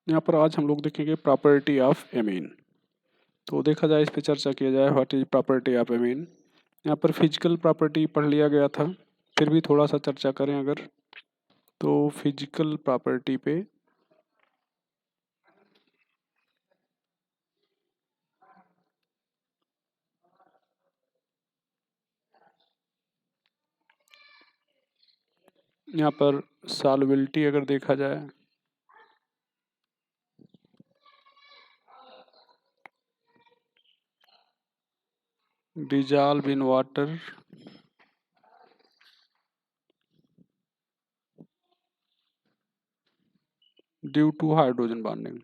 यहाँ पर आज हम लोग देखेंगे प्रॉपर्टी ऑफ एमीन। तो देखा जाए, इस पे चर्चा किया जाए what is property of amine. यहाँ पर फिजिकल प्रॉपर्टी पढ़ लिया गया था, फिर भी थोड़ा सा चर्चा करें अगर, तो फिजिकल प्रॉपर्टी पे यहाँ पर सॉल्युबिलिटी अगर देखा जाए, dissolve in water due to hydrogen bonding.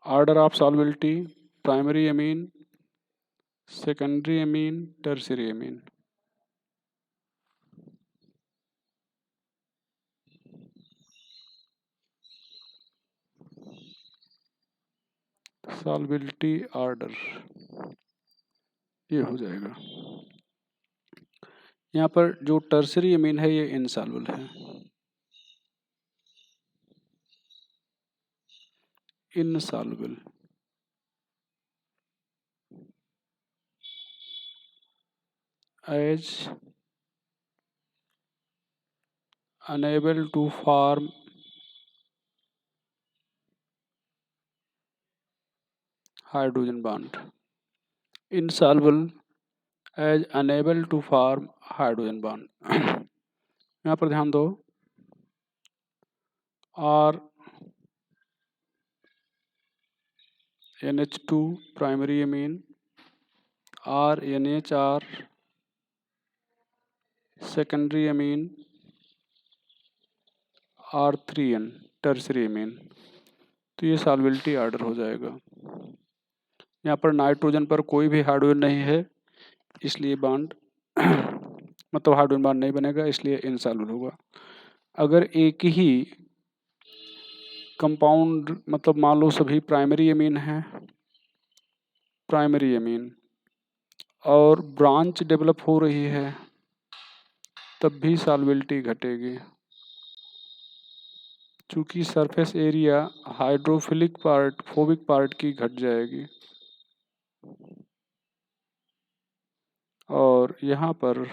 Order of solubility: primary amine, secondary amine, tertiary amine. Solubility order ये हो जाएगा। यहाँ पर जो टर्शियरी एमीन है ये इनसॉल्युबल है, insoluble. As unable to form hydrogen bond, insoluble as unable to form hydrogen bond। यहाँ पर ध्यान दो, R NH2 primary amine, R NHR secondary amine, R3N tertiary amine. तो ये सॉल्युबिलिटी ऑर्डर हो जाएगा। यहाँ पर नाइट्रोजन पर कोई भी हाइड्रोजन नहीं है, इसलिए बॉन्ड मतलब हाइड्रोजन बॉन्ड नहीं बनेगा, इसलिए इनसॉल्युबल होगा। अगर एक ही कंपाउंड मतलब मान लो सभी प्राइमरी एमीन हैं, प्राइमरी एमीन, और ब्रांच डेवलप हो रही है, तब भी सॉल्युबिलिटी घटेगी, चूंकि surface area hydrophilic part phobic part की घट जाएगी। और यहाँ पर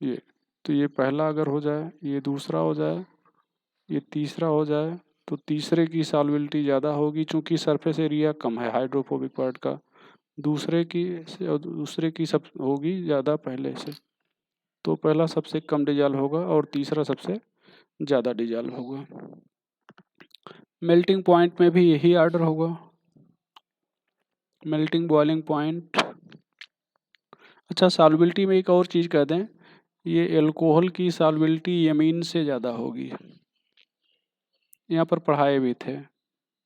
ये, तो ये पहला अगर हो जाए, ये दूसरा हो जाए, ये तीसरा हो जाए, तो तीसरे की सॉल्युबिलिटी ज़्यादा होगी, चूंकि सरफेस एरिया कम है हाइड्रोफोबिक पार्ट का। दूसरे की सब होगी ज़्यादा पहले से, तो पहला सबसे कम डिजॉल्व होगा और तीसरा सबसे ज़्यादा डिजॉल्व होगा। मेल्टिंग पॉइंट में भी यही ऑर्डर होगा, मेल्टिंग बॉइलिंग पॉइंट। अच्छा, सॉल्युबिलिटी में एक और चीज़ कह दें, ये एल्कोहल की सॉल्युबिलिटी एमीन से ज़्यादा होगी। यहाँ पर पढ़ाए भी थे,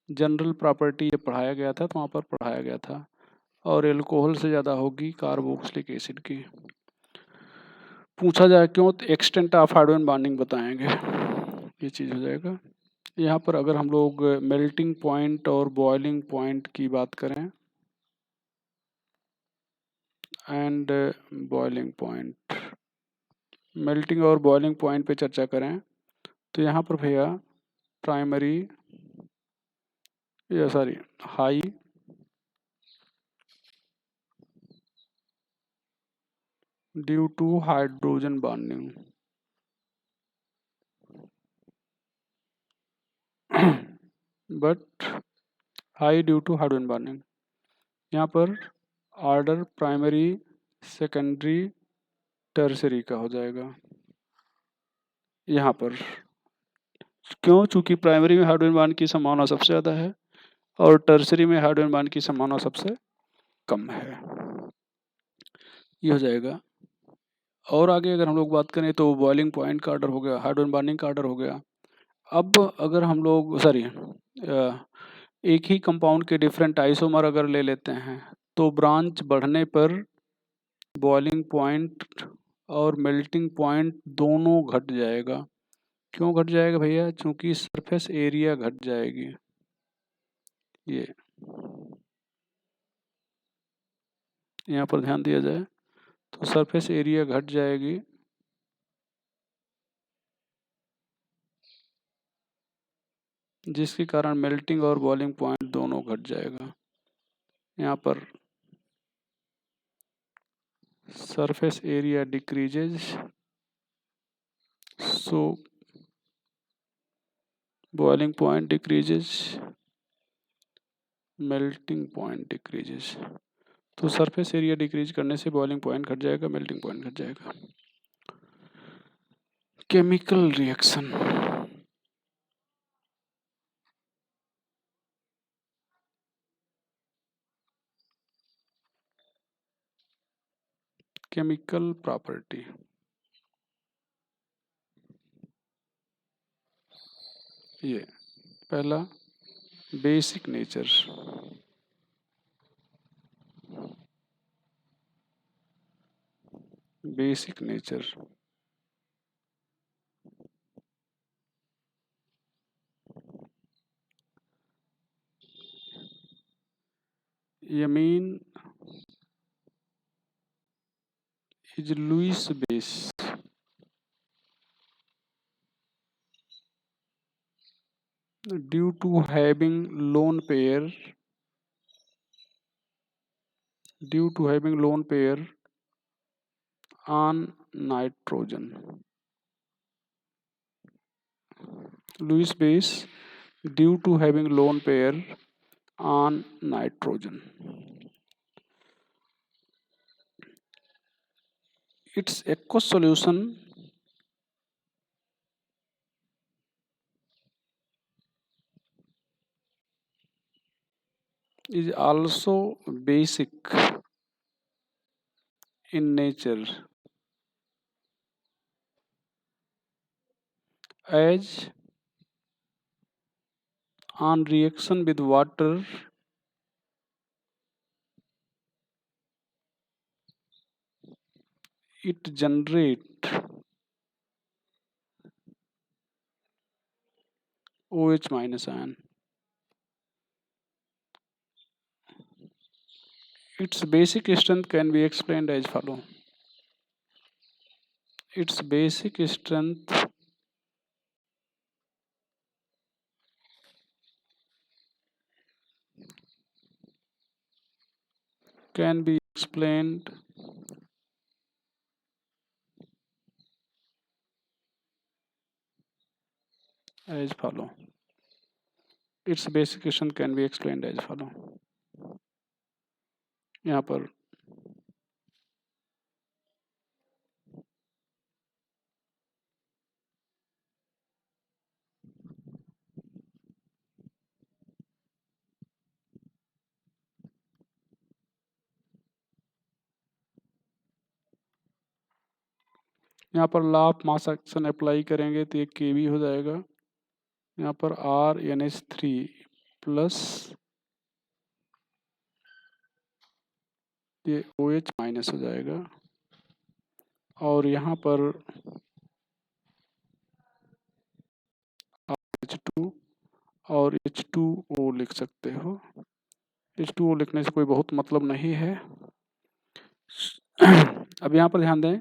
जनरल प्रॉपर्टी ये पढ़ाया गया था, तो वहाँ पर पढ़ाया गया था। और एल्कोहल से ज़्यादा होगी कार्बोक्सिलिक एसिड की। पूछा जाए क्यों, तो एक्सटेंट ऑफ हाइड्रोजन बॉन्डिंग बताएंगे, ये चीज़ हो जाएगा। यहाँ पर अगर हम लोग मेल्टिंग पॉइंट और बॉइलिंग पॉइंट की बात करें, एंड बॉइलिंग पॉइंट, मेल्टिंग और बॉइलिंग पॉइंट पे चर्चा करें, तो यहाँ पर भैया प्राइमरी या sorry high due to hydrogen bonding, but high due to hydrogen bonding. यहाँ पर ऑर्डर प्राइमरी, सेकेंडरी, टर्सरी का हो जाएगा। यहाँ पर क्यों, चूंकि प्राइमरी में हाइड्रोजन बॉन्ड की संभावना सबसे ज़्यादा है और टर्सरी में हाइड्रोजन बॉन्ड की संभावना सबसे कम है, ये हो जाएगा। और आगे अगर हम लोग बात करें तो बॉइलिंग पॉइंट का ऑर्डर हो गया, हाइड्रोजन बॉन्डिंग का ऑर्डर हो गया। अब अगर हम लोग एक ही कंपाउंड के डिफरेंट आइसोमर अगर ले लेते हैं, तो ब्रांच बढ़ने पर बॉइलिंग पॉइंट और मेल्टिंग पॉइंट दोनों घट जाएगा। क्यों घट जाएगा भैया, क्योंकि सरफेस एरिया घट जाएगी। ये यहाँ पर ध्यान दिया जाए तो सरफेस एरिया घट जाएगी, जिसके कारण मेल्टिंग और बॉइलिंग पॉइंट दोनों घट जाएगा। यहाँ पर सरफेस एरिया डिक्रीजेज, सो boiling point decreases, melting point decreases. तो सरफेस एरिया डिक्रीज करने से बॉइलिंग पॉइंट घट जाएगा, मेल्टिंग पॉइंट घट जाएगा। Chemical reaction, chemical property. ये पहला basic nature, basic nature Yamin is Lewis base due to having lone pair on nitrogen. Lewis base due to having lone pair on nitrogen. Its aqueous solution is also basic in nature, as on reaction with water it generate OH minus ion. Its basic strength can be explained as follow. Its basic strength can be explained as follow. Its basic strength can be explained as follow. यहाँ पर law of mass action apply करेंगे तो ये केवी हो जाएगा। यहाँ पर RNH3 plus ये OH माइनस हो जाएगा, और यहाँ पर H2 और H2O लिख सकते हो। H2O लिखने से कोई बहुत मतलब नहीं है। अब यहाँ पर ध्यान दें,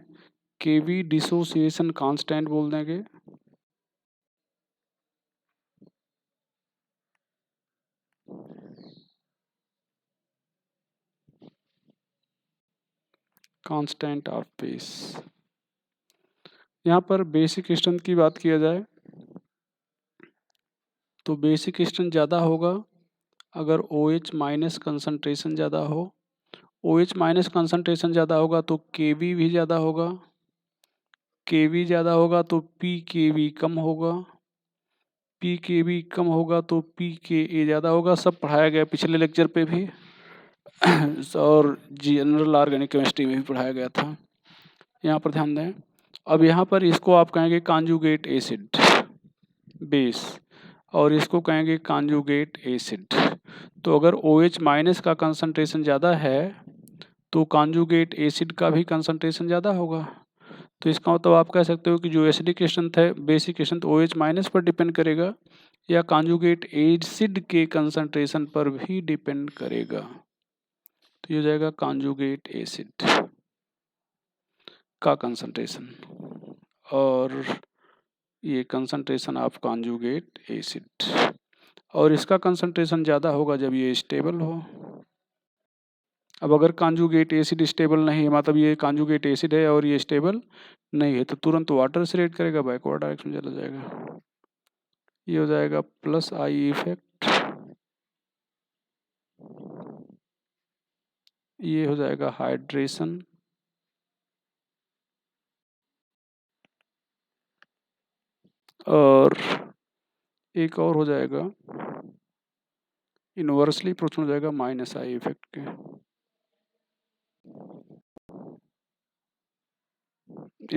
केवी डिसोसिएशन कांस्टेंट बोल देंगे, कांस्टेंट ऑफ फेस। यहाँ पर बेसिक स्ट्रेंथ की बात किया जाए तो बेसिक स्ट्रेंथ ज़्यादा होगा अगर OH माइनस कंसनट्रेशन ज़्यादा हो। OH माइनस कंसनट्रेशन ज़्यादा होगा तो केवी भी ज़्यादा होगा, केवी ज़्यादा होगा तो पीकेवी कम होगा, पीकेवी कम होगा तो पीकेए ज़्यादा होगा। सब पढ़ाया गया पिछले लेक्चर पे भी और जनरल ऑर्गेनिक केमिस्ट्री में भी पढ़ाया गया था। यहाँ पर ध्यान दें, अब यहाँ पर इसको आप कहेंगे कॉन्जुगेट एसिड बेस और इसको कहेंगे कॉन्जुगेट एसिड। तो अगर OH माइनस का कंसंट्रेशन ज़्यादा है तो कॉन्जुगेट एसिड का भी कंसंट्रेशन ज़्यादा होगा। तो इसका मतलब आप कह सकते हो कि जो एसिडिक स्ट्रेंथ है, बेसिक स्ट्रेंथ OH माइनस पर डिपेंड करेगा या कॉन्जुगेट एसिड के कंसंट्रेशन पर भी डिपेंड करेगा। तो ये हो जाएगा कॉन्जुगेट एसिड का कंसंट्रेशन, और ये कंसंट्रेशन ऑफ कॉन्जुगेट एसिड, और इसका कंसंट्रेशन ज़्यादा होगा जब ये स्टेबल हो। अब अगर कॉन्जुगेट एसिड स्टेबल नहीं है, मतलब ये कॉन्जुगेट एसिड है और ये स्टेबल नहीं है, तो तुरंत वाटर से रिएक्ट करेगा, बैकवर्ड डायरेक्शन में चला जाएगा। ये हो जाएगा प्लस आई इफेक्ट, ये हो जाएगा हाइड्रेशन, और एक और हो जाएगा इनवर्सली प्रोपोर्शनल हो जाएगा माइनस आई इफेक्ट के,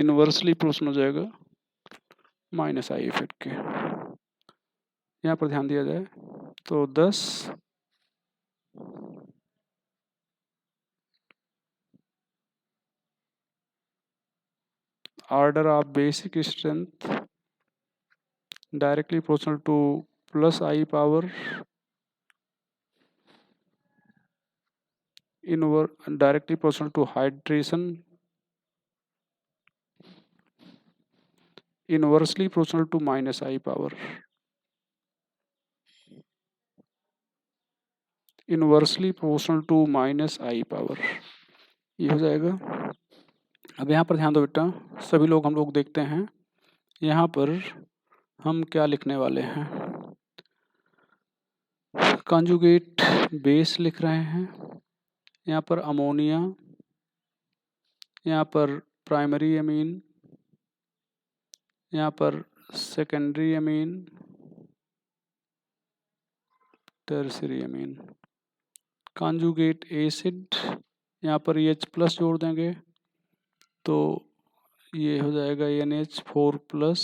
इनवर्सली प्रोपोर्शनल हो जाएगा माइनस आई इफेक्ट के। यहाँ पर ध्यान दिया जाए तो 10 order of basic strength directly proportional to plus I power directly proportional to hydration inversely proportional to minus I power, inversely proportional to minus I power, ये हो जाएगा। अब यहाँ पर ध्यान दो बेटा, सभी लोग हम लोग देखते हैं यहाँ पर हम क्या लिखने वाले हैं, कॉन्जुगेट बेस लिख रहे हैं, यहाँ पर अमोनिया, यहाँ पर प्राइमरी अमीन, यहाँ पर सेकेंडरी अमीन, टर्शियरी अमीन, कॉन्जुगेट एसिड, यहाँ पर H प्लस जोड़ देंगे तो ये हो जाएगा NH4 प्लस,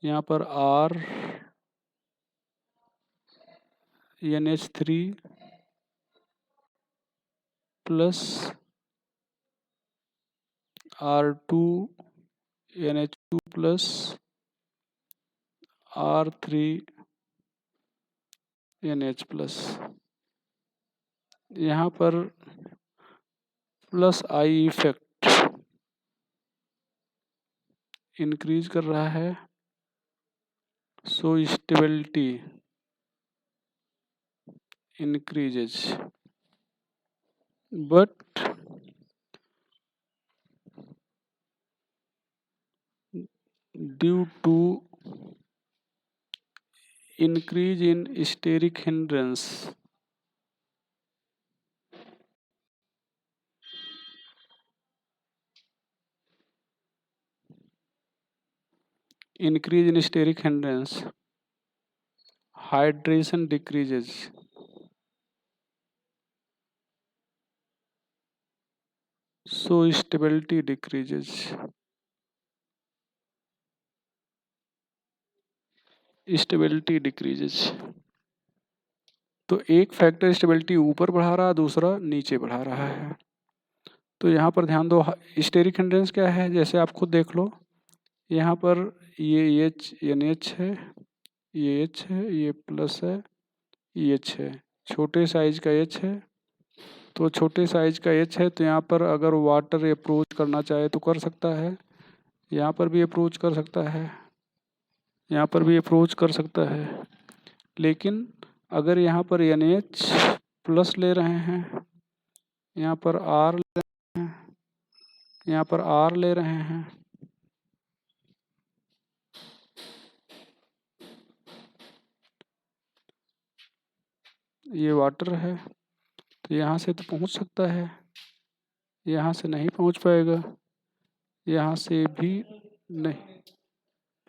यहाँ पर R NH3 plus R2 NH2 plus R3 NH plus, यहाँ पर प्लस आई इफेक्ट इंक्रीज कर रहा है, so stability increases, but due to increase in steric hindrance, increase in steric hindrance, hydration decreases, so stability decreases, stability decreases। तो एक factor stability ऊपर बढ़ा रहा है, दूसरा नीचे बढ़ा रहा है। तो यहाँ पर ध्यान दो, स्टेरिक हिंड्रेंस क्या है, जैसे आप खुद देख लो, यहाँ पर ये H NH है, ये H है, ये प्लस है, ये H है, छोटे साइज का H है, तो छोटे साइज का H है, तो यहाँ पर अगर वाटर अप्रोच करना चाहे तो कर सकता है, यहाँ पर भी अप्रोच कर सकता है, यहाँ पर भी अप्रोच कर सकता है। लेकिन अगर यहाँ पर NH प्लस ले रहे हैं, यहाँ पर R ले रहे हैं, यहाँ पर R ले रहे हैं, ये वाटर है, तो यहाँ से तो पहुँच सकता है, यहाँ से नहीं पहुँच पाएगा, यहाँ से भी नहीं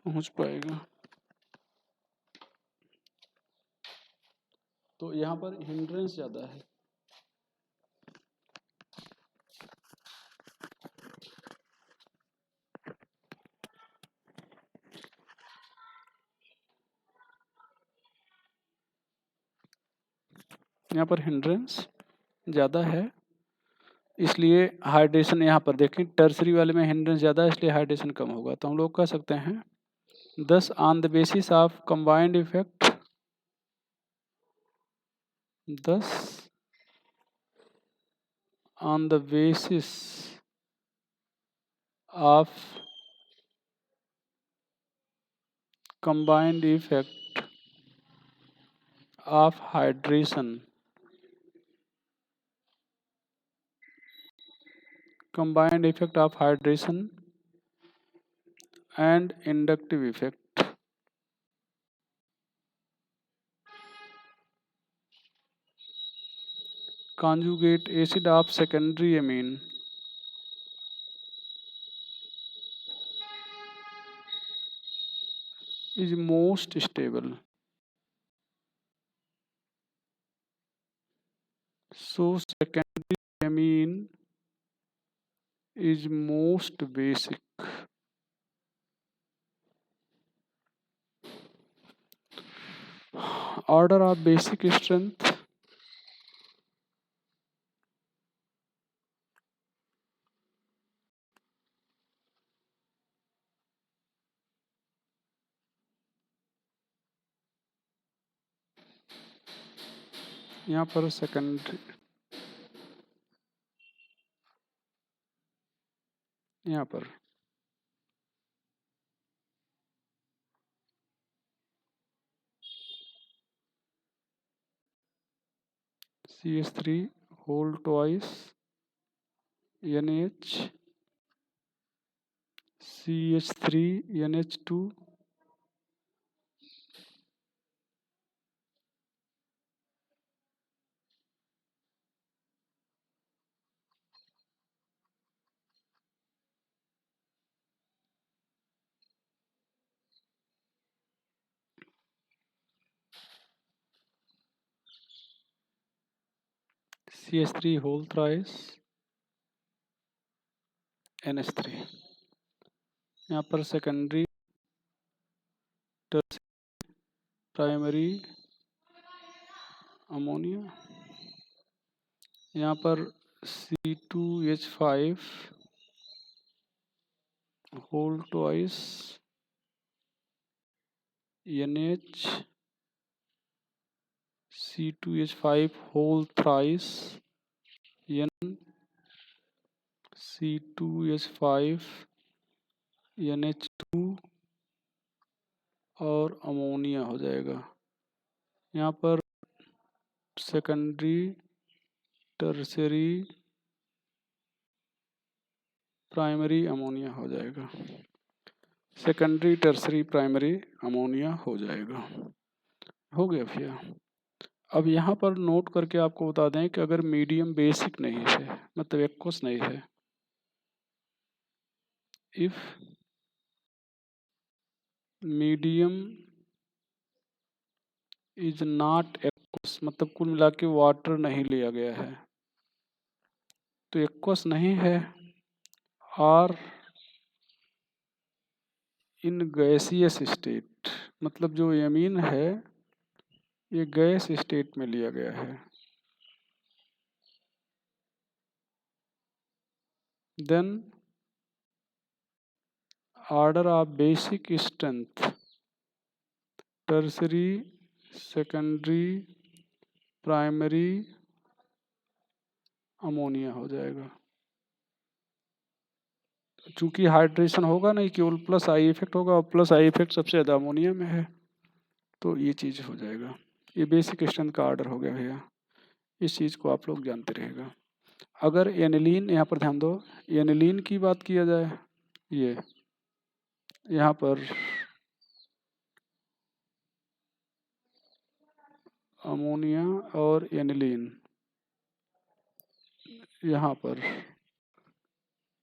पहुँच पाएगा। तो यहाँ पर हिंड्रेंस ज़्यादा है। यहाँ पर हिंड्रेंस ज़्यादा है, इसलिए हाइड्रेशन यहाँ पर देखें, टर्सरी वाले में हिंड्रेंस ज़्यादा है, इसलिए हाइड्रेशन कम होगा। तो हम लोग कह सकते हैं 10 on the basis of combined effect, 10 on the basis of combined effect of hydration, combined effect of hydration and inductive effect. Conjugate acid of secondary amine is most stable. So secondary amine is most basic. Order of basic strength. यहाँ पर secondary, यहाँ पर CH3 whole twice NH CH3 NH2 CH3 whole thrice NH3। यहाँ पर secondary, primary ammonia, यहाँ पर C2H5 whole twice NH C2H5 whole thrice N C2H5 NH2 और ammonia हो जाएगा। यहाँ पर सेकेंडरी, टर्सरी, प्राइमरी अमोनिया हो जाएगा। सेकेंडरी, टर्सरी, प्राइमरी अमोनिया हो जाएगा। हो गया भैया। अब यहाँ पर नोट करके आपको बता दें कि अगर मीडियम बेसिक नहीं है, मतलब एक्वस नहीं है, if medium is not aqueous, मतलब कुल मिला के वाटर नहीं लिया गया है, तो एक्वस नहीं है, और इन गैसियस स्टेट, मतलब जो एमीन है ये गैस स्टेट में लिया गया है, then order of basic strength tertiary, secondary, primary ammonia हो जाएगा। चूंकि हाइड्रेशन होगा नहीं, केवल प्लस आई इफेक्ट होगा, और प्लस आई इफेक्ट सबसे ज़्यादा अमोनिया में है, तो ये चीज़ हो जाएगा। ये बेसिक स्ट्रेंथ का ऑर्डर हो गया भैया। इस चीज़ को आप लोग जानते रहेगा। अगर एनिलीन, यहाँ पर ध्यान दो, एनिलीन की बात किया जाए, ये यहाँ पर अमोनिया और एनिलीन, यहाँ पर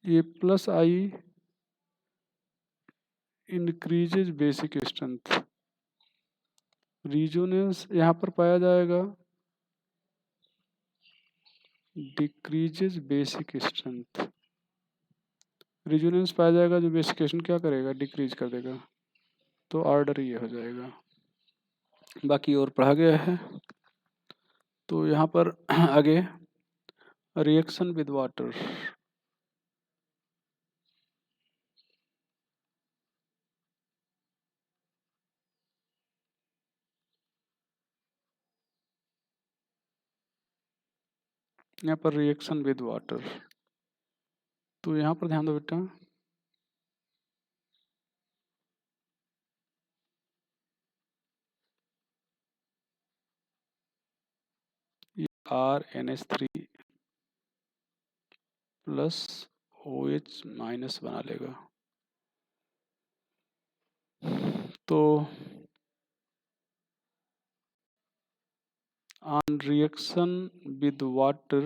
ये प्लस आई इंक्रीजेज बेसिक स्ट्रेंथ, रिजोनेंस यहाँ पर पाया जाएगा डिक्रीजेज बेसिक स्ट्रेंथ, रिजोनेंस पाया जाएगा जो बेसिक स्ट्रेंथ क्या करेगा, डिक्रीज कर देगा, तो ऑर्डर ये हो जाएगा। बाकी और पढ़ा गया है। तो यहाँ पर आगे रिएक्शन विद वाटर, यहाँ पर रिएक्शन विद वाटर, तो यहाँ पर ध्यान दो बेटा, RNH3 प्लस OH माइनस बना लेगा। तो on reaction with water,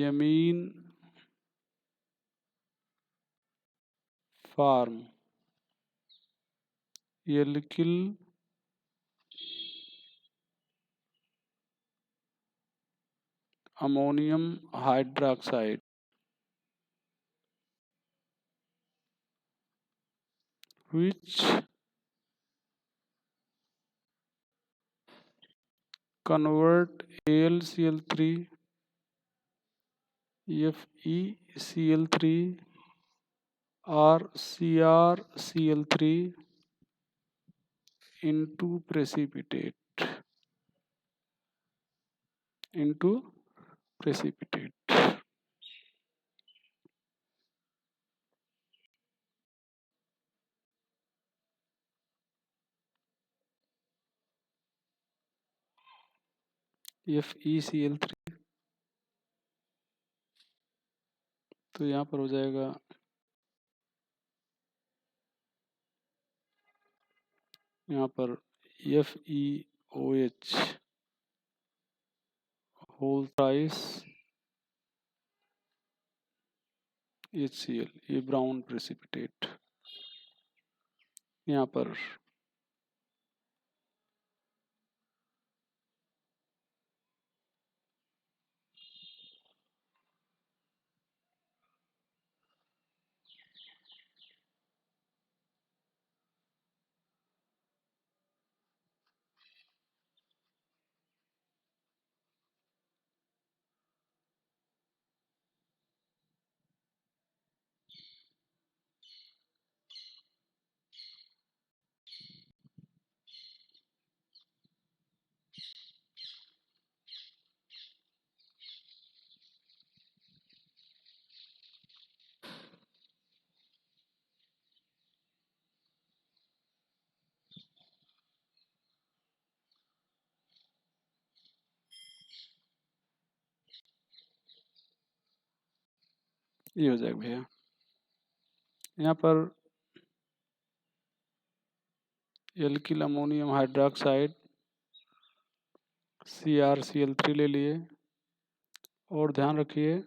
amine form alkyl ammonium hydroxide, which convert AlCl3 FeCl3 or CrCl3 into precipitate, into precipitate। FeCl3, तो यहाँ पर हो जाएगा यहाँ पर FeOH होल थ्राइस HCl, ये ब्राउन प्रेसिपिटेट। यहाँ पर ये हो जाएगा भैया। यहाँ पर एल्किल अमोनियम हाइड्रोक्साइड CrCl3 ले लिए, और ध्यान रखिए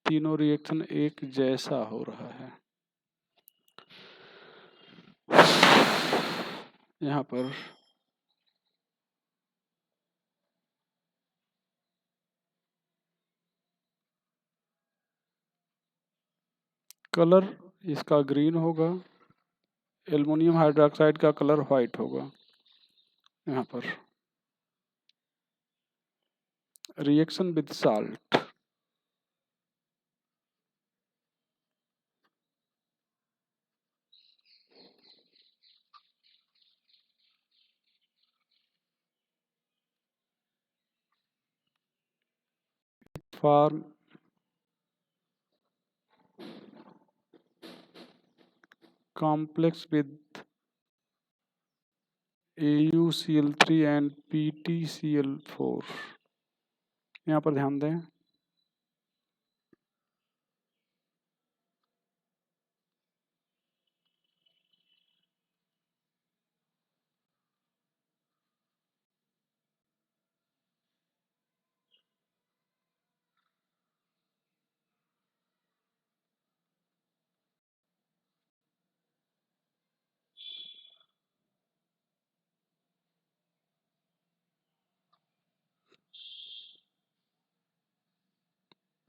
तीनों रिएक्शन एक जैसा हो रहा है। यहाँ पर कलर इसका ग्रीन होगा, एल्युमिनियम हाइड्रोक्साइड का कलर वाइट होगा। यहाँ पर reaction with salt, form complex with AuCl3 and PtCl4। यहाँ पर ध्यान दें,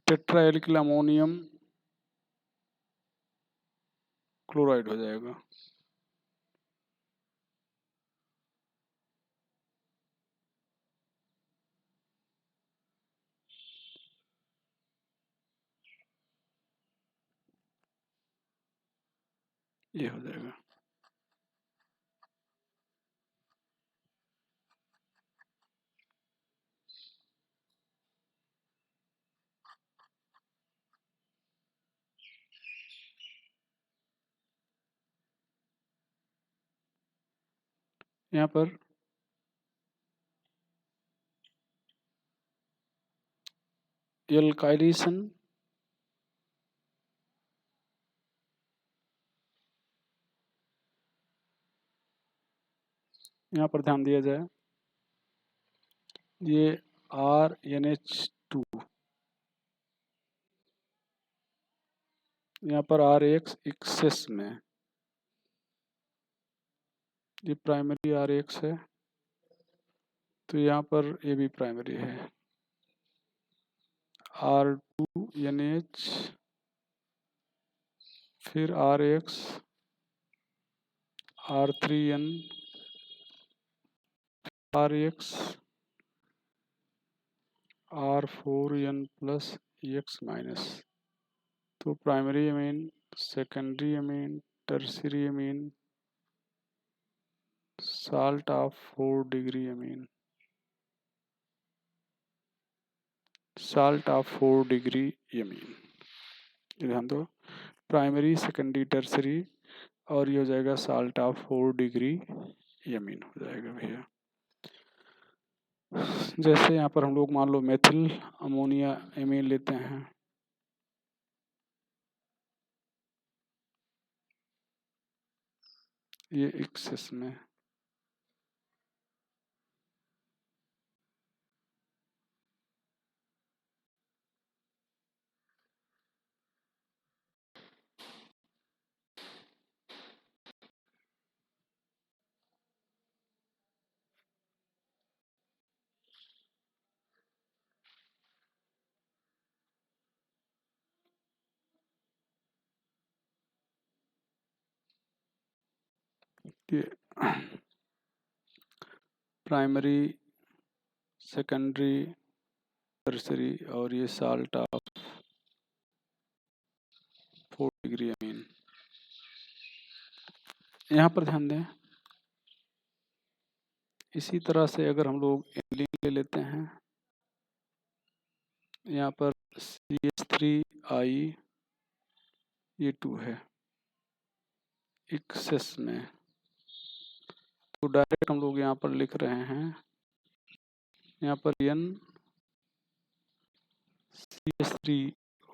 टेट्राएल्किल अमोनियम क्लोराइड हो जाएगा। ये हो जाएगा। यहाँ पर एल्काइलेशन यहाँ पर ध्यान दिया जाए, ये RNH2, यहाँ पर RX एक्सेस में, ये प्राइमरी RX है, तो यहाँ पर ये भी प्राइमरी है। R2NH, फिर RX, R3N, RX, R4N plus X minus. तो primary amine, secondary amine, tertiary amine, salt of 4 degree amine, salt of 4 degree amine. ध्यान दो, प्राइमरी, सेकेंडरी, टर्सरी, और ये हो जाएगा साल्ट ऑफ 4 डिग्री अमीन हो जाएगा भैया। जैसे यहाँ पर हम लोग मान लो मेथिल अमोनिया एमीन लेते हैं, ये एक्सेस में, ये प्राइमरी, सेकेंडरी, टर्सरी, और ये साल्ट ऑफ 4 डिग्री अमीन। यहाँ पर ध्यान दें, इसी तरह से अगर हम लोग एलिन ले लेते हैं, यहाँ पर CH3I, ये 2 है एक्सेस में, तो डायरेक्ट हम लोग यहाँ पर लिख रहे हैं, यहाँ पर NCH3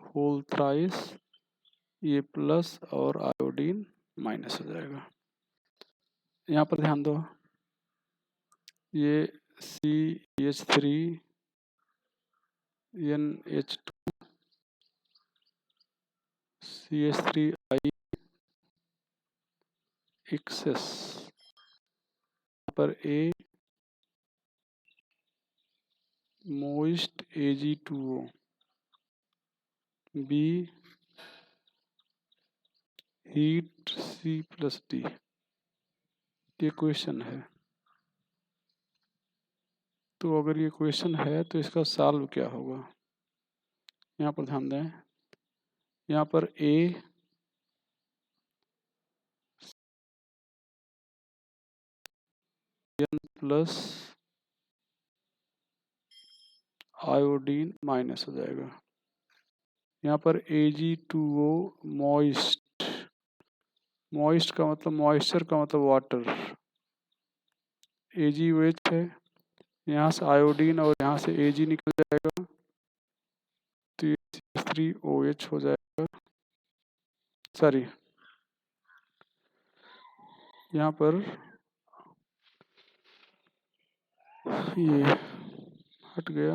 होल थ्राइस, ये प्लस और आयोडीन माइनस हो जाएगा। यहाँ पर ध्यान दो, ये CH3 NH2 CH3I एक्सेस, पर A moist Ag2O, B heat C+D। ये क्वेश्चन है, तो अगर ये क्वेश्चन है तो इसका सॉल्व क्या होगा। यहाँ पर ध्यान दें, यहाँ पर A N plus iodine minus हो जाएगा। यहाँ पर Ag2O मॉइस्ट, मॉइस्ट का मतलब मॉइस्चर का मतलब वाटर, AgOH है, यहाँ से आयोडीन और यहाँ से Ag निकल जाएगा, तो ये CH3OH हो जाएगा। सॉरी, यहाँ पर ये हट गया,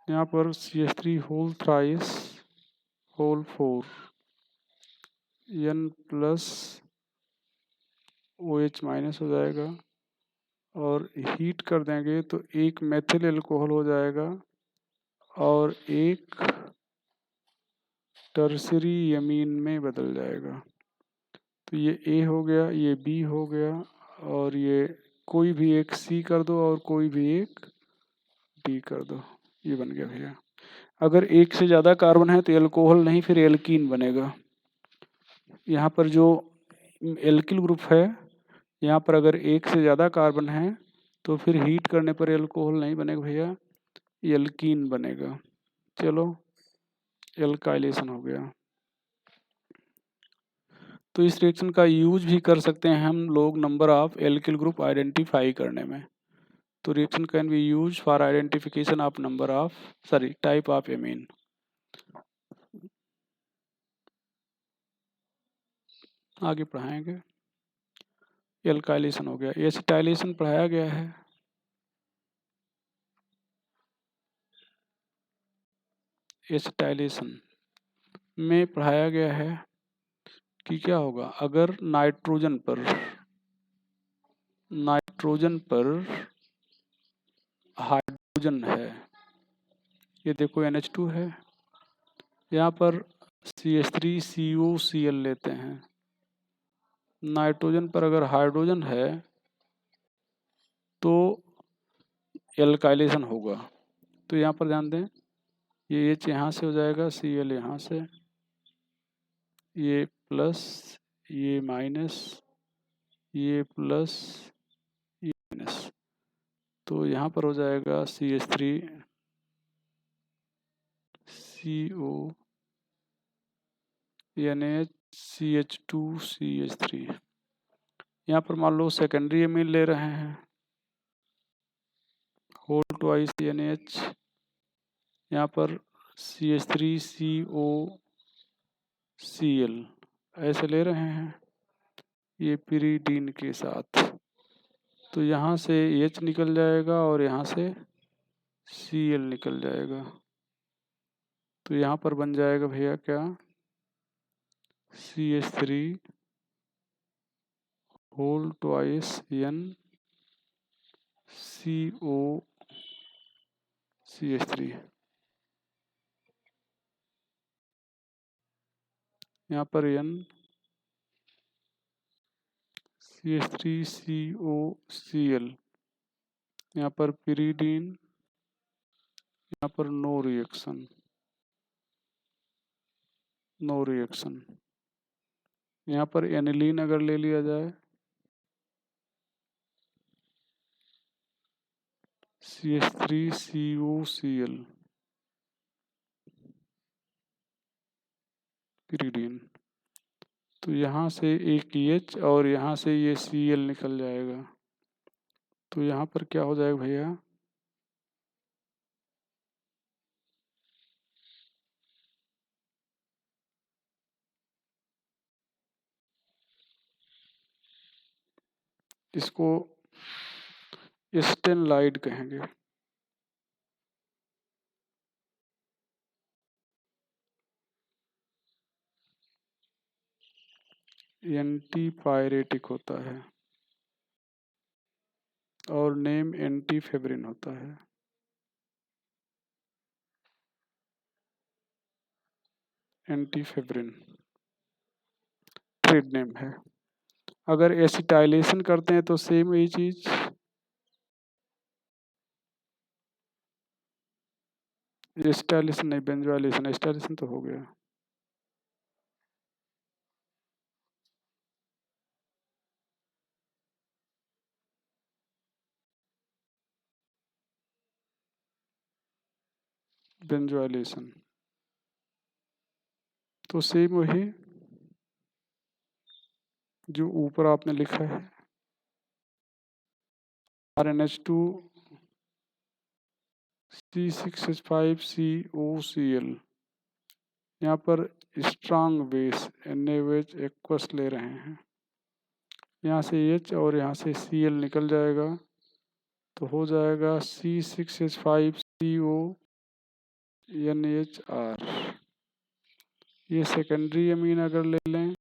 यहाँ पर CH3 whole thrice whole 4 N plus OH minus हो जाएगा, और हीट कर देंगे तो एक मेथिल एल्कोहल हो जाएगा और एक टर्सरी यमीन में बदल जाएगा। तो ये A हो गया, ये B हो गया, और ये कोई भी एक C कर दो और कोई भी एक D कर दो, ये बन गया भैया। अगर एक से ज़्यादा कार्बन है तो एल्कोहल नहीं, फिर एल्कीन बनेगा। यहाँ पर जो एल्किल ग्रुप है, यहाँ पर अगर एक से ज़्यादा कार्बन है तो फिर हीट करने पर एल्कोहल नहीं बनेगा भैया, एल्कीन बनेगा। चलो, एल्काइलेशन हो गया। तो इस रिएक्शन का यूज भी कर सकते हैं हम लोग number of alkyl group identify करने में। तो reaction can be use for identification of number of type of amine. आगे पढ़ाएंगे। एल्काइलेशन हो गया, एसिटाइलेशन पढ़ाया गया है। एसिटाइलेशन में पढ़ाया गया है कि क्या होगा अगर नाइट्रोजन पर हाइड्रोजन है, ये देखो NH2 है, यहाँ पर CH3COCl लेते हैं। नाइट्रोजन पर अगर हाइड्रोजन है तो एल्काइलेशन होगा। तो यहाँ पर ध्यान दें, ये H यहाँ से हो जाएगा, Cl यहाँ से, ये प्लस, ये माइनस, ये प्लस, ये माइनस। तो यहाँ पर हो जाएगा CH3CO NH CH2CH3। यहाँ पर मान लो सेकेंडरी एमीन ले रहे हैं, होल ट्वाइस NH, यहाँ पर CH3COCl ऐसे ले रहे हैं, ये पिरीडीन के साथ। तो यहाँ से H निकल जाएगा और यहाँ से Cl निकल जाएगा। तो यहाँ पर बन जाएगा भैया क्या, CH3 होल ट्वाइस NCOCH3। यहाँ पर NCH3COCl, यहाँ पर पिरीडीन, यहाँ पर नो रिएक्शन। यहाँ पर एनिलीन अगर ले लिया जाए, CH3COCl पिरीडीन, तो यहाँ से एक H और यहाँ से ये Cl निकल जाएगा। तो यहाँ पर क्या हो जाएगा भैया, इसको स्टेनलाइड कहेंगे। एंटीपायरेटिक होता है और नेम एंटीफेब्रिन होता है। एंटीफेब्रिन ट्रेड नेम है। अगर एसिटाइलेशन करते हैं तो सेम यही चीज, एसिटाइलेशन नहीं, बेंजोइलेशन। एसिटाइलेशन तो हो गया। बेंजोइलेशन तो सेम वही जो ऊपर आपने लिखा है, RNH2 C6H5COCl। यहाँ पर स्ट्रांग बेस NaOH एक्वस ले रहे हैं, यहाँ से H और यहाँ से Cl निकल जाएगा। तो हो जाएगा C6H5CONHR। ये सेकेंडरी अमीन अगर ले लें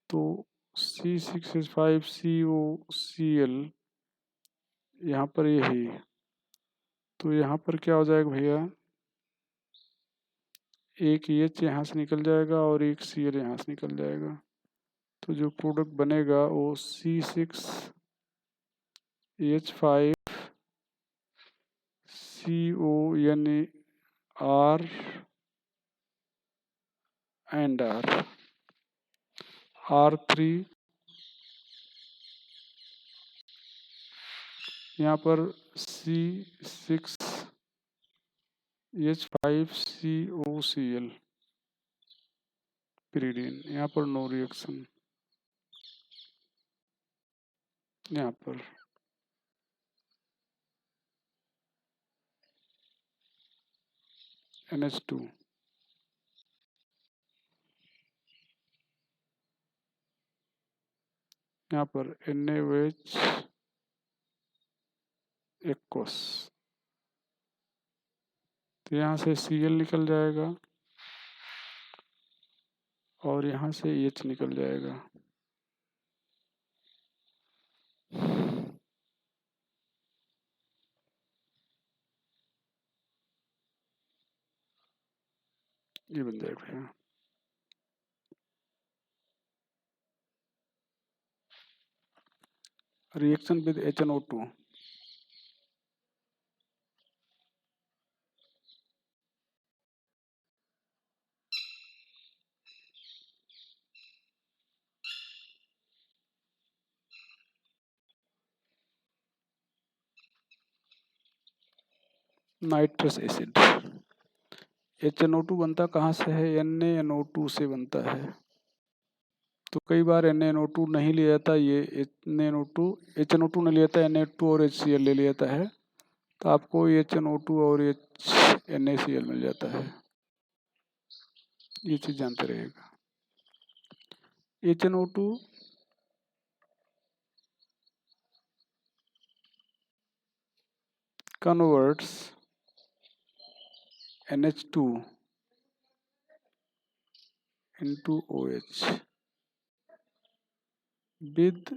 तो C6H5COCl यहाँ पर यही। तो यहाँ पर क्या हो जाएगा भैया, एक H यहाँ से निकल जाएगा और एक Cl यहाँ से निकल जाएगा। तो जो प्रोडक्ट बनेगा वो C6H5CONR एंड R3, यहाँ पर C6H5COCl पिरीडीन, यहाँ पर नो रिएक्शन, यहाँ पर NH2, यहाँ पर NaOH एक्वस, तो यहाँ से Cl निकल जाएगा और यहाँ से H निकल जाएगा। ये बन जाएगा reaction with HNO2, nitrous acid. HNO2 बनता कहाँ से है? NaNO2 से बनता है। तो कई बार NaNO2 नहीं लिया जाता, ये NaNO2 HNO2 नहीं लिया जाता, Na2 और HCl ले लिया जाता है, तो आपको HNO2 और NaCl मिल जाता है। ये चीज़ जानते रहेगा। HNO2 converts NH2 into OH with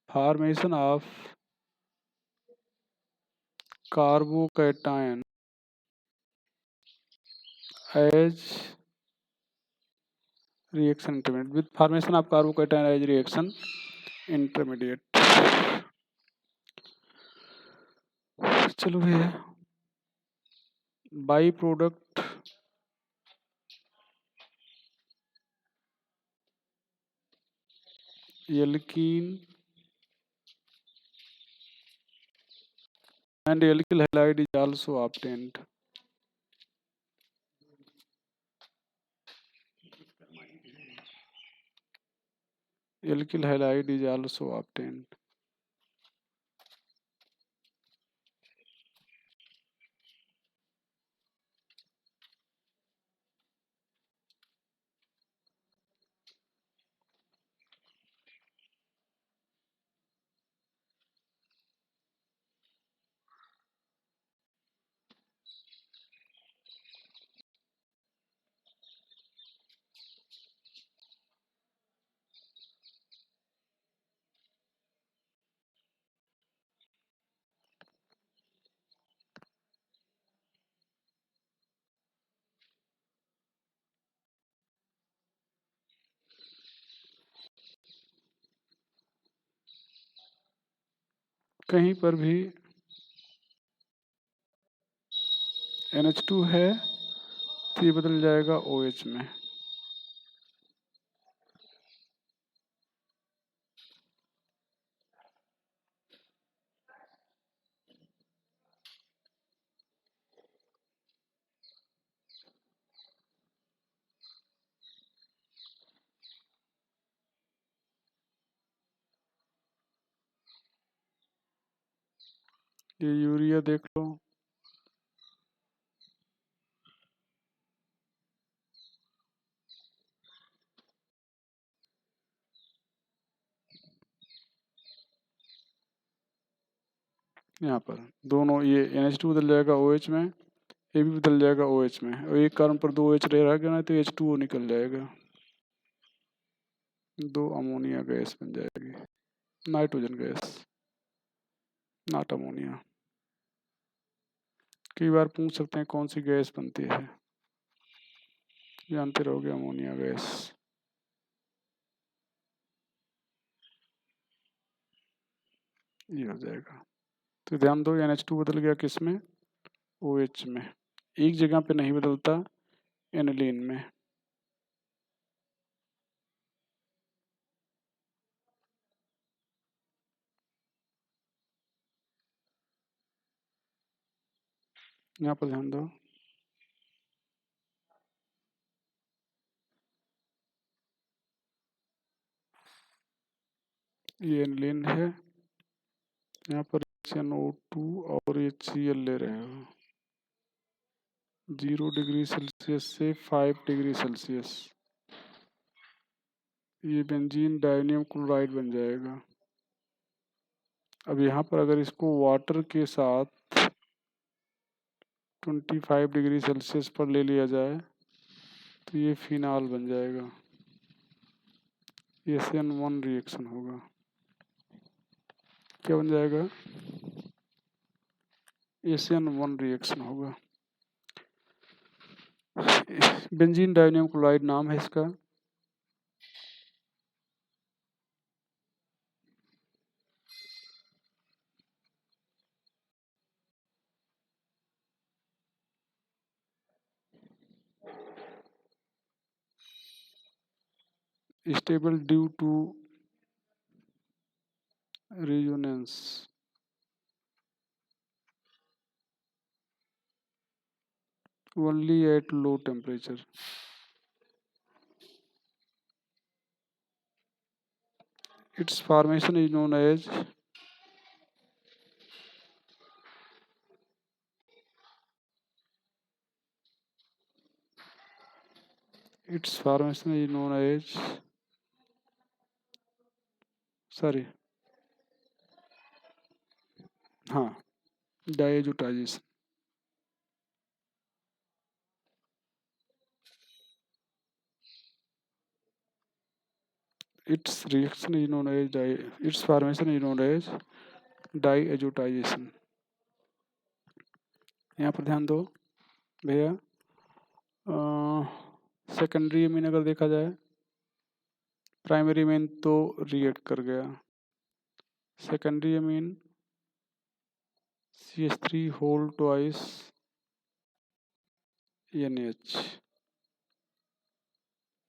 formation of carbocation as reaction intermediate, with formation of carbocation as reaction intermediate। चलो भैया, by product alkene and alkyl halide is also obtained। Alkyl halide is also obtained। कहीं पर भी NH2 है तो ये बदल जाएगा OH में। ये यूरिया देख लो, यहाँ पर दोनों ये NH2 बदल जाएगा OH में, ये भी बदल जाएगा OH में, और एक कार्बन पर 2 OH रह गया ना तो H2O निकल जाएगा, 2 अमोनिया गैस बन जाएगी, नाइट्रोजन गैस, नॉट अमोनिया। कई बार पूछ सकते हैं कौन सी गैस बनती है, जानते रहोगे अमोनिया गैस। ये हो जाएगा। तो ध्यान दो, NH2 बदल गया किस में? OH में। एक जगह पे नहीं बदलता, एनिलीन में। यहाँ पर ध्यान दो, ये एनिलीन है, यहाँ पर HNO2 और HCl ले रहे हो 0 डिग्री सेल्सियस से 5 डिग्री सेल्सियस, ये बेंजीन डायनियम क्लोराइड बन जाएगा। अब यहाँ पर अगर इसको वाटर के साथ 25 डिग्री सेल्सियस पर ले लिया जाए तो ये फिनाल बन जाएगा, SN1 रिएक्शन होगा। क्या बन जाएगा? SN1 रिएक्शन होगा। बेंजीन डायनियम क्लोराइड नाम है इसका। Stable due to resonance, only at low temperature. Its formation is known as its formation is known as sorry हाँ diazotization. Its reaction is known as its formation is known as diazotization. यहाँ पर ध्यान दो भैया, secondary amine अगर देखा जाए, primary amine तो रिएक्ट कर गया, secondary amine CH3 whole twice NH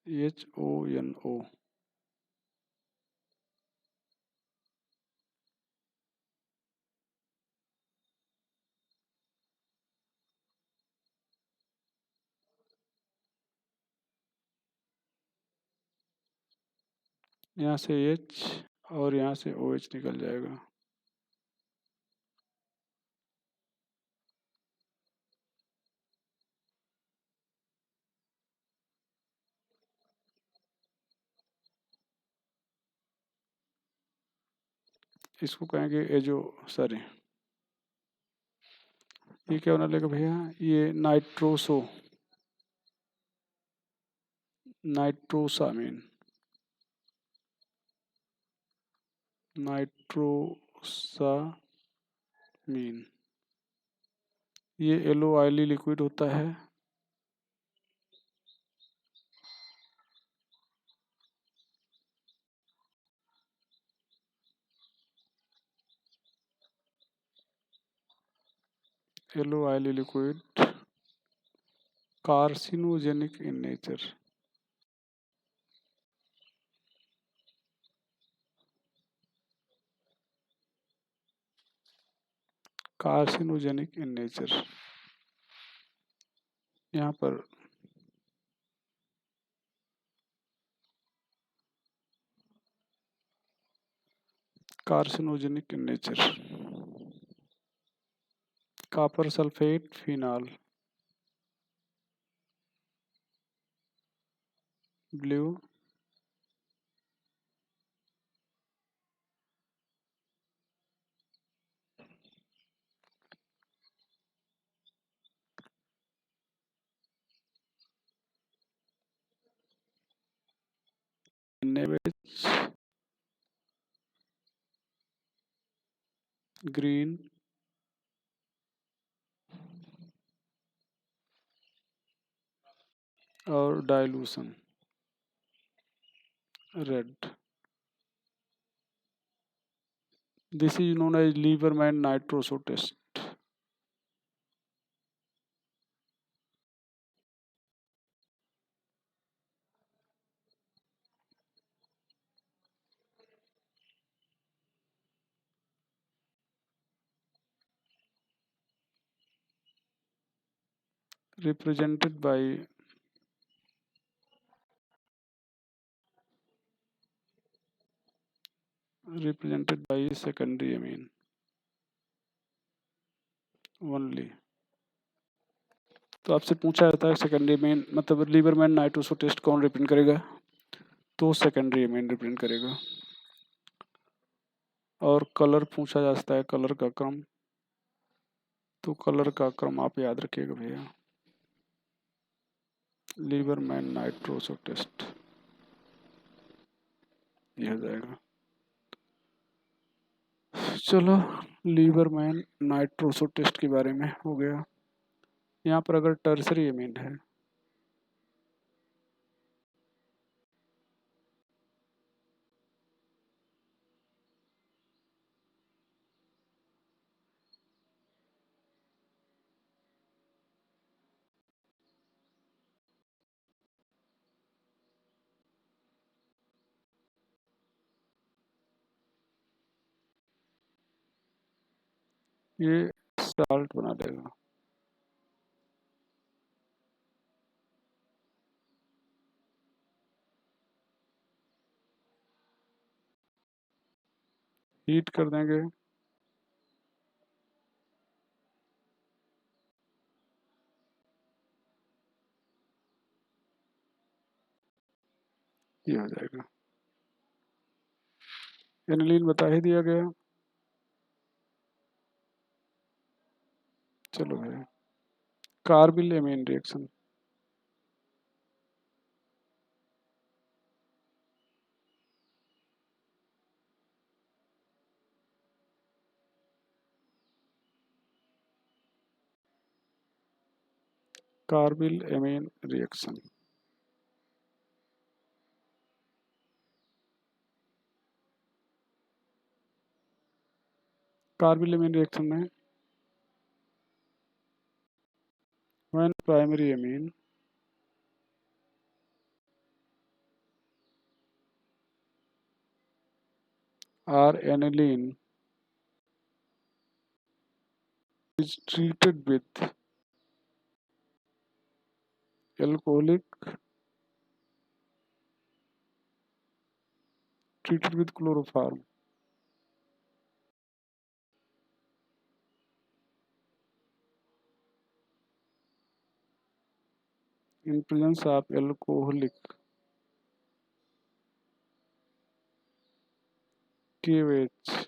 HONO, यहाँ से H और यहाँ से OH निकल जाएगा। इसको कहेंगे एजो सॉरी ये क्या बना लेगा भैया, ये नाइट्रोसामीन ये येलो ऑयली लिक्विड होता है, yellow oily liquid carcinogenic in nature, carcinogenic in nature. यहाँ पर carcinogenic in nature, copper sulphate phenol, blue NaOH, green और dilution red. This is known as Liebermann nitroso test. represented by represented by secondary amine only। तो आपसे पूछा जाता है secondary amine मतलब Lieberman nitroso test कौन रिप्रेजेंट करेगा, तो सेकेंडरी अमीन रिप्रेजेंट करेगा। और कलर पूछा जा सकता है, कलर का क्रम, तो कलर का क्रम आप याद रखिएगा भैया, लीबरमैन नाइट्रोसो टेस्ट यह हो जाएगा। चलो लीबरमैन नाइट्रोसो टेस्ट के बारे में हो गया। यहाँ पर अगर टर्सरी अमीन है, ये साल्ट बना देगा। हीट कर देंगे, ये हो जाएगा। एनिलीन बता ही दिया गया। चलो भाई, carbyl amine reaction, carbyl amine reaction, carbyl amine reaction में when primary amine or aniline is treated with alcoholic, treated with chloroform, in presence of alcoholic KOH,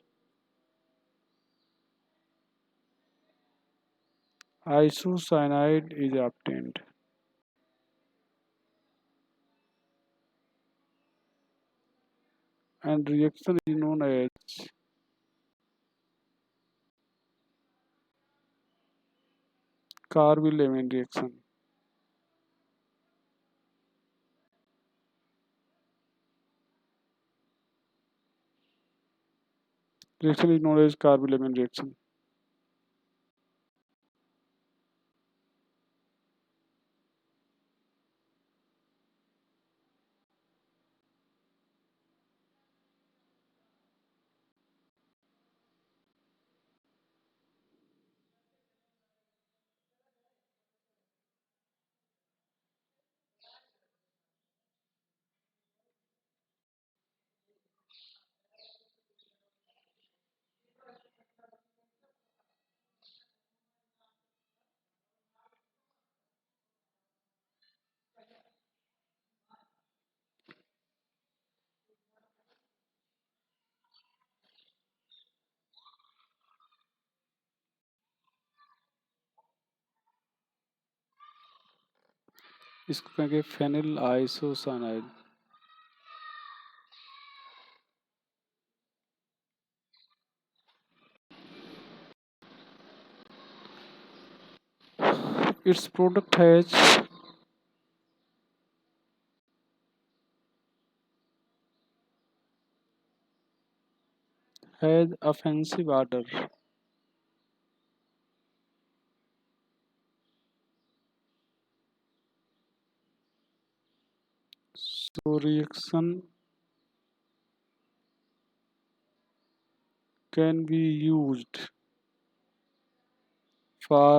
isocyanide is obtained, and reaction is known as carbyl amine reaction. Reaction is known as carbyl amine reaction. इसको कहेंगे phenyl isocyanide. Its product has offensive odor, so reaction can be used for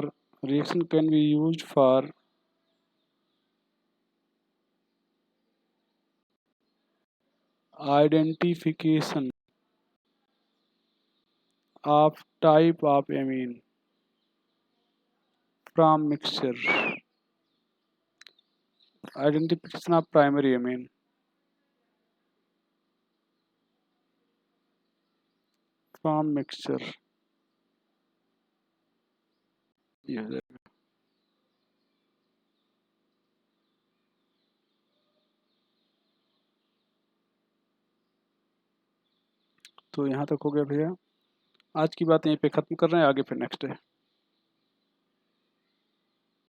identification of type of amine from mixture. Identification of primary amine from mixture. ये हो जाएगा। तो यहाँ तक हो गया भैया। आज की बात यहीं पे ख़त्म कर रहे हैं, आगे फिर नेक्स्ट है।